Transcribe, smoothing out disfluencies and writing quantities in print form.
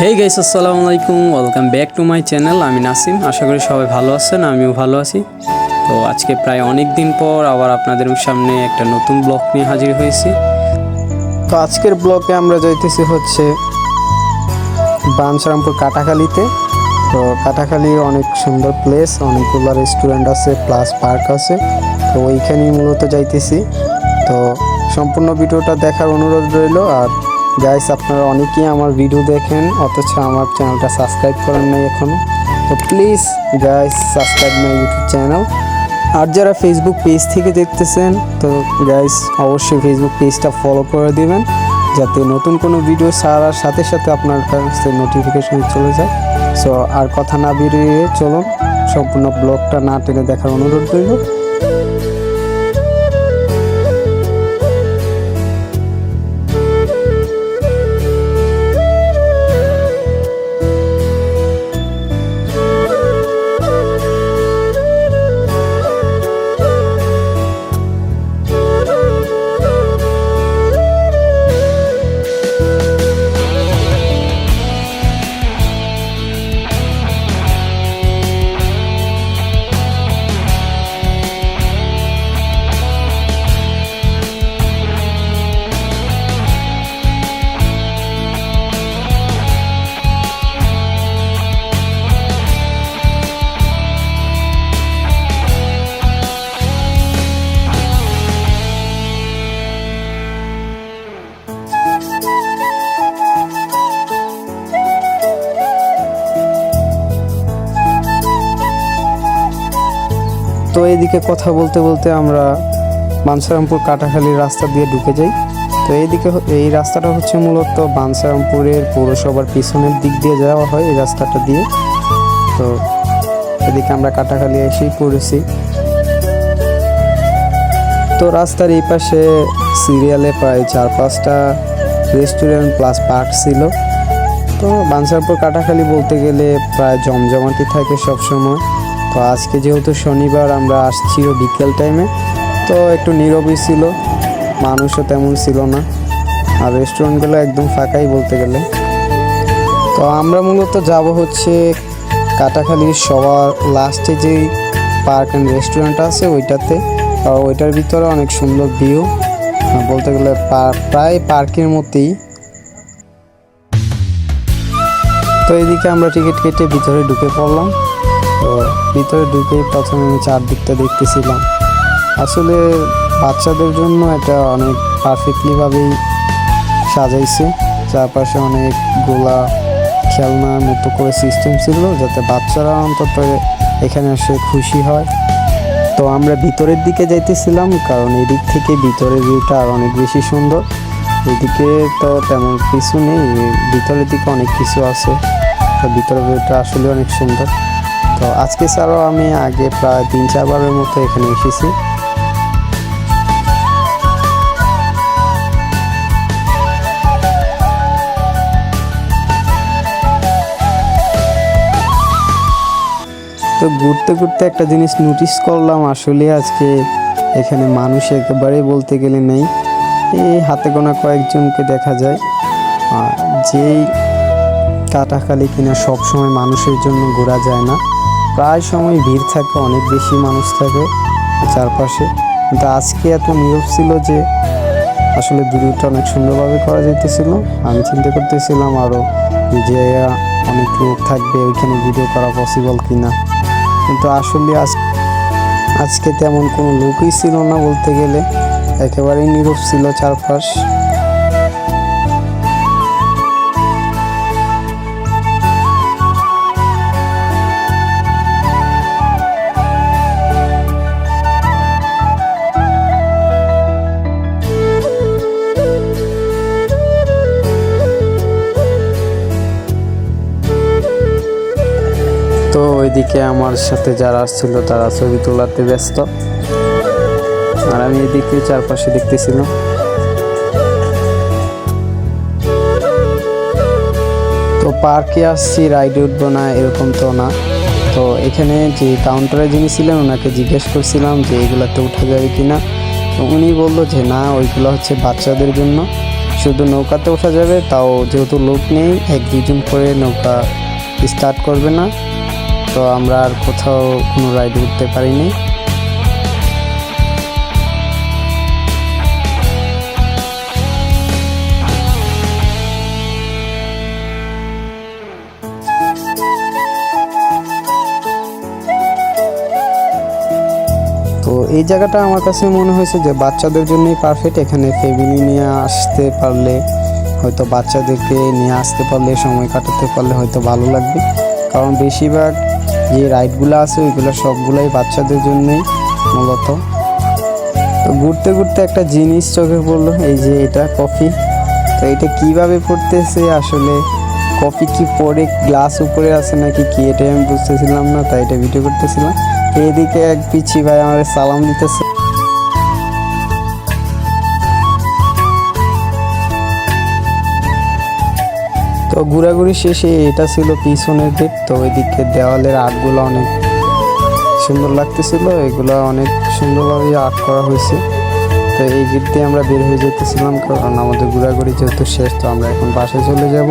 Hey guys, আসসালামু আলাইকুম, welcome back to my channel. আমি নাসিম। আশা করি সবাই ভালো আছেন, আমিও ভালো আছি। তো আজকে প্রায় অনেক দিন পর আবার আপনাদের সামনে একটা নতুন ব্লগ নিয়ে হাজির হয়েছি। তো আজকের ব্লগে আমরা যাইতেছি হচ্ছে বাঞ্ছারামপুর কাটাখালীতে। তো কাটাখালীর অনেক সুন্দর প্লেস, অনেকগুলো রেস্টুরেন্ট আছে প্লাস পার্ক আছে। তো ওইখানেই মূলত যাইতেছি। তো সম্পূর্ণ ভিডিওটা দেখার অনুরোধ রইল। আর গাইস, আপনারা অনেকেই আমার ভিডিও দেখেন অথচ আমার চ্যানেলটা সাবস্ক্রাইব করেন নাই এখনও। তো please guys, subscribe my YouTube channel. আর যারা ফেসবুক পেজ থেকে দেখতেছেন, তো গাইস অবশ্যই ফেসবুক পেজটা ফলো করে দিবেন, যাতে নতুন কোনো ভিডিও ছাড়ার সাথে সাথে আপনার কাছে নোটিফিকেশন চলে যায়। সো আর কথা না বেরিয়ে চলুন, সম্পূর্ণ ব্লগটা না টেনে দেখার অনুরোধ রইল। তো এইদিকে কথা বলতে বলতে আমরা বাঞ্ছারামপুর কাটাখালীর রাস্তা দিয়ে ঢুকে যাই। তো এইদিকে এই রাস্তাটা হচ্ছে মূলত বাঞ্ছারামপুরের পৌরসভার পিছনের দিক দিয়ে যাওয়া হয় এই রাস্তাটা দিয়ে। তো এদিকে আমরা কাটাখালী এসেই পড়েছি। তো রাস্তার এই পাশে সিরিয়ালে প্রায় 4-5টা রেস্টুরেন্ট প্লাস পার্ক ছিল। তো বাঞ্ছারামপুর কাটাখালী বলতে গেলে প্রায় জমজমাটি থাকে সবসময়। তো আজকে যেহেতু শনিবার, আমরা আসছি বিকেল টাইমে, তো একটু নীরবই ছিল, মানুষও তেমন ছিল না, আর রেস্টুরেন্টগুলো একদম ফাঁকাই বলতে গেলে। তো আমরা মূলত যাব হচ্ছে কাটাখালীর সবার লাস্টে যেই পার্ক অ্যান্ড রেস্টুরেন্ট আছে ওইটাতে। আর ওইটার ভিতরে অনেক সুন্দর ভিউ, বলতে গেলে প্রায় পার্কের মতোই। তো এদিকে আমরা টিকিট কেটে ভিতরে ঢুকে পড়লাম। তো ভিতরে ঢুকে প্রথমে আমি চারদিকটা দেখতেছিলাম। আসলে বাচ্চাদের জন্য এটা অনেক পারফেক্টলিভাবেই সাজাইছে। চারপাশে অনেকগুলা খেলনার মতো করে সিস্টেম ছিল, যাতে বাচ্চারা অন্তত এখানে এসে খুশি হয়। তো আমরা ভিতরের দিকে যাইতেছিলাম, কারণ এদিক থেকে ভিতরের ভিউটা আর অনেক বেশি সুন্দর। এদিকে তো তেমন কিছু নেই, ভিতরের দিকে অনেক কিছু আছে। তো ভিতরের ভিউটা আসলে অনেক সুন্দর। তো আজকে ছাড়াও আমি আগে প্রায় 3-4 বারের মতো এখানে এসেছি। তো ঘুরতে ঘুরতে একটা জিনিস নোটিস করলাম, আসলে আজকে এখানে মানুষ একেবারেই বলতে গেলে নেই। এই হাতে গোনা কয়েকজনকে দেখা যায়। আর যেই কাটাখালী কিনা সবসময় মানুষের জন্য ঘোরা যায় না, প্রায় সময় ভিড় থাকে, অনেক বেশি মানুষ থাকে চারপাশে। কিন্তু আজকে এত নীরব ছিল যে আসলে ভিডিওটা অনেক সুন্দরভাবে করা যাইতেছিল। আমি চিন্তা করতেছিলাম আরও যে অনেক লোক থাকবে, ওইখানে ভিডিও করা পসিবল কিনা, কিন্তু আসলে আজকে তেমন কোনো লোকই ছিল না বলতে গেলে, একেবারেই নীরব ছিল চারপাশ। তো ওইদিকে আমার সাথে যারা আসছিল তারা ছবি তোলাতে ব্যস্ত, আর আমি এদিকে চারপাশে দেখতেছিলাম। তো পার্কে আসছি, রাইডে উঠবো না এরকম তো না। তো এখানে যে কাউন্টারে যিনি ছিলেন ওনাকে জিজ্ঞেস করছিলাম যে এগুলাতে উঠা যাবে কিনা। তো উনি বললো যে না, ওইগুলো হচ্ছে বাচ্চাদের জন্য, শুধু নৌকাতে ওঠা যাবে, তাও যেহেতু লোক নেই, 1-2 জন করে নৌকা স্টার্ট করবে না, তো আমরা আর কোথাও কোনো রাইড উঠতে পারিনি। তো এই জায়গাটা আমার কাছে মনে হয়েছে যে বাচ্চাদের জন্যই পারফেক্ট। এখানে ফ্যামিলি নিয়ে আসতে পারলে, হয়তো বাচ্চাদেরকে নিয়ে আসতে পারলে, সময় কাটাতে পারলে হয়তো ভালো লাগবে। কারণ বেশিরভাগ যে রাইডগুলো আছে ওইগুলো সবগুলাই বাচ্চাদের জন্যই মূলত। তো ঘুরতে ঘুরতে একটা জিনিস চোখে পড়লো, এই যে এটা কফি। তো এটা কিভাবে পড়তেছে আসলে, কফি কি পরে গ্লাস উপরে আছে নাকি কি, এটাই আমি বুঝতেছিলাম না, তাই এটা ভিডিও করতেছিলাম। এদিকে এক পিচ্ছি ভাই আমাদের সালাম দিতেছে। তো ঘোরাঘুরি শেষে এটা ছিল পিছনের গেট। তো ওইদিকে দেওয়ালের আর্টগুলো অনেক সুন্দর লাগতেছিল, এগুলো অনেক সুন্দরভাবে আর্ট করা হয়েছে। তো এই গেট দিয়ে আমরা বের হয়ে যেতেছিলাম, কারণ আমাদের ঘোরাঘুরি যেহেতু শেষ, তো আমরা এখন বাসায় চলে যাব।